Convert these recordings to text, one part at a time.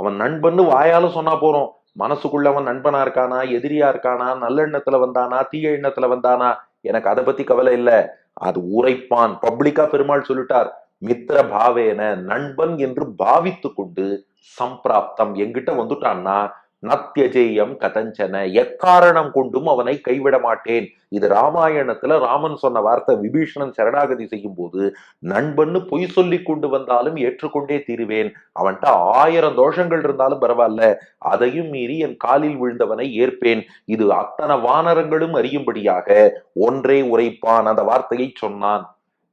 அவன் நண்பன்னு வாயால சொன்னா போறோம், மனசுக்குள்ள அவன் நண்பனா இருக்கானா, எதிரியா இருக்கானா, நல்ல எண்ணத்துல வந்தானா, தீய எண்ணத்துல வந்தானா, எனக்கு அதை பத்தி கவலை இல்ல. அது உரைப்பான். பப்ளிக்கா பெருமாள் சொல்லிட்டார், மித்திர பாவேன, நண்பன் என்று பாவித்து கொண்டு, சம்பிராப்தம் என்கிட்ட வந்துட்டான்னா நத்தியஜேயம் கதஞ்சன, எக்காரணம் கொண்டும் அவனை கைவிட மாட்டேன். இது ராமாயணத்துல ராமன் சொன்ன வார்த்தை. விபீஷணன் சரணாகதி செய்யும் போது, நண்பன்னு பொய் சொல்லி கொண்டு வந்தாலும் ஏற்றுக்கொண்டே தீருவேன், அவன்கிட்ட 1000 தோஷங்கள் இருந்தாலும் பரவாயில்ல, அதையும் மீறி என் காலில் விழுந்தவனை ஏற்பேன். இது அத்தனை வானரங்களும் அறியும்படியாக ஒன்றே உரைப்பான், அந்த வார்த்தையை சொன்னான்.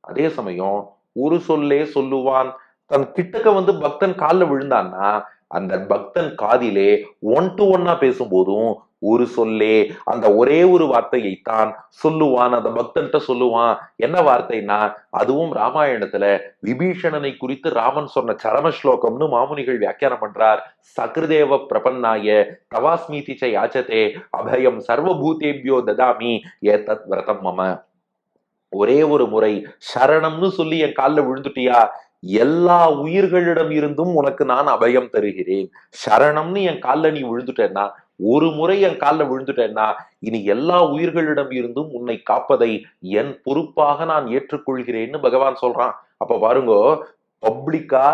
அதே சமயம் ஒரு சொல்லே சொல்லுவான். தன் கிட்டக்க வந்து பக்தன் காலில் விழுந்தான்னா அந்த பக்தன் காதிலே 1-to-1 பேசும்போதும் ஒரு சொல்லே, அந்த ஒரே ஒரு வார்த்தையைத்தான் சொல்லுவான், அந்த பக்தன்கிட்ட சொல்லுவான். என்ன வார்த்தைனா, அதுவும் ராமாயணத்துல விபீஷணனை குறித்து ராமன் சொன்ன சரம ஸ்லோகம்னு மாமுனிகள் வியாக்கியானம் பண்றார். சகிருதேவ பிரபன்னாய தவாஸ்மீதி யாச்சதே அபயம் சர்வபூதேபியோ ததாமி ஏதத் விரதம் மம. ஒரே ஒரு முறை சரணம்னு சொல்லி என் காலில் விழுந்துட்டியா, எல்லா உயிர்களிடம் இருந்தும் உனக்கு நான் அபயம் தருகிறேன். சரணம்னு என் காலில் நீ விழுந்துட்டேன்னா, ஒரு முறை என் காலில் விழுந்துட்டேன்னா, இனி எல்லா உயிர்களிடம் இருந்தும் உன்னை காப்பதை என் பொறுப்பாக நான் ஏற்றுக்கொள்கிறேன்னு பகவான் சொல்றான். அப்ப பாருங்க, பப்ளிக்கா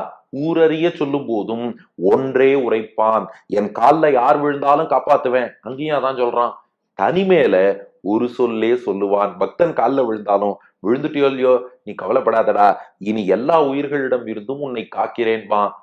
ஊரறிய சொல்லும் போதும் ஒன்றே உரைப்பான், என் காலில் யார் விழுந்தாலும் காப்பாத்துவேன், அங்கேயும் அதான் சொல்றான். தனிமேல ஒரு சொல்லே சொல்லுவான். பக்தன் காலில் விழுந்தாலும், விழுந்துட்டியோ இல்லையோ நீ கவலைப்படாதடா, இனி எல்லா உயிர்களிடம் இருந்தும் உன்னை காக்கிறேன்பா.